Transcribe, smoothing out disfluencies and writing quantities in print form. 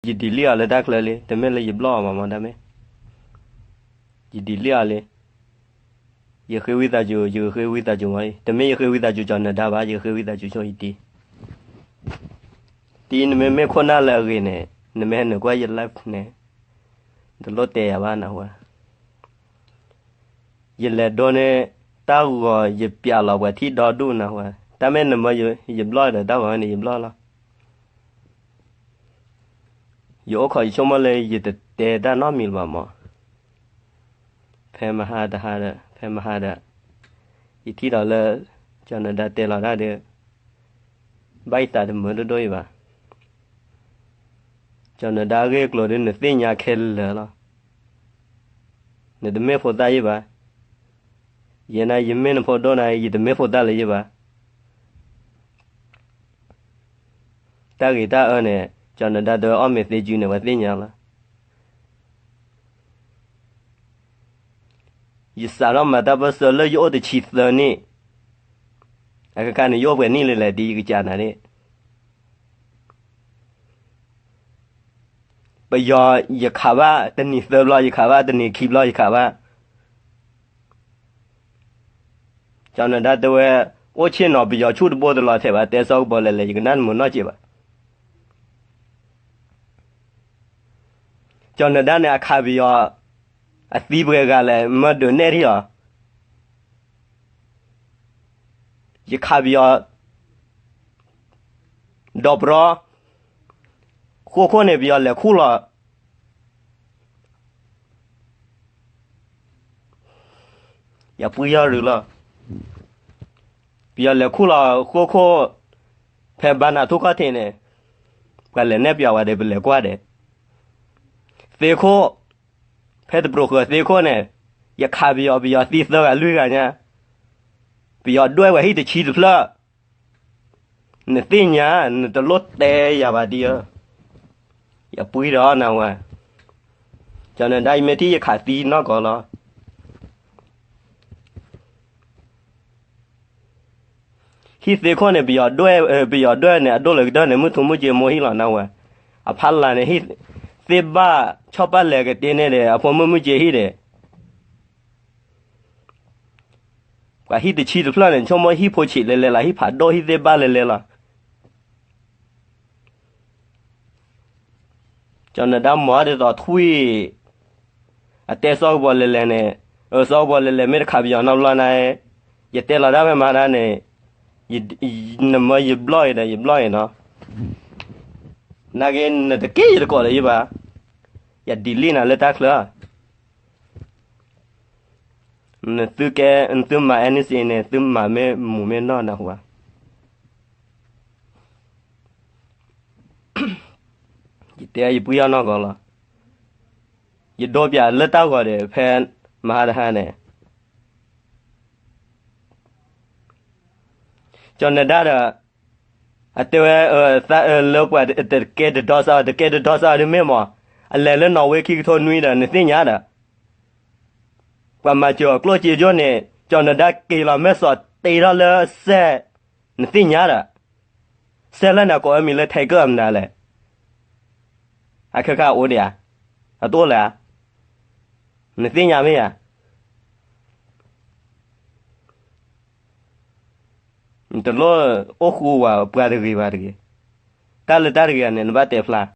Chỉ đi lia là đắcเลยแต่ไม่เลยหยิบล้อมาได้ไหมchỉ đi liaเลย也可以为大就也可以为大就嘛แต่ไม่也可以为大就叫那大吧也可以为大就叫一滴第你们没看那了个呢你们那怪一来呢都老带呀吧那话一来到呢大个一边了我提到度那话但没那么一ล้อ的大话呢一ล้อ了有可以什么嘞？也得带到那米了嘛？拍嘛哈的，拍嘛哈的，一提到了，叫那带了那的，白搭的没得多吧？叫那大个个的那三年开了，那都没负担一吧？原来一没那负担呢，也都没负担了一吧？大个大二呢？叫那大都安排在住呢，我3年了。一三了嘛，他不是了要的70呢，那个看你要不你来第一个家那里，不要一卡吧，等你收了一卡吧，等你开了一卡吧，叫那大都会我钱那比较出的包的了才吧，带少包来一个男没拿去吧。叫那单呢卡比较低不个嘞，没得那里啊，一卡比较到不着，可呢比较来苦了，也不要人了，比较来苦了，可拍板那土卡天呢，过来那边我得不来过的。这颗拍的不合，这颗呢也看比较低色个绿个呢，比较多个黑的气质了，那这年那都落袋呀吧的，也不会了那话，叫那大每天也看低那个了，黑这颗呢比较多呢，多了个呢没从没见没黑了那话，啊怕了呢黑。这把超把那个店的，阿婆没接起的，我黑的气都出来了，什么黑破气来了，黑怕到黑这把来了，叫那他妈的到推，啊带少包来了呢，少包来了没得卡比较那了呢，也带了他们嘛呢，那么一不来呢。那个那的给的过来一把，也地里那来打了，那这个这买那些呢，这买没木没那话，一点也不要那个了，一多边来打过的拍买的还呢，叫那打的。啊，对老怪的给的多少的没嘛？啊，来了那位去托女的，那谁家的？我嘛叫过节叫呢，叫那他给了没说，对了噻，那谁家的？噻了那个米了太个么的嘞？啊，看看我的呀，啊多了，那谁家没呀？你这老我胡话不干这个，干了呢，你把带出来。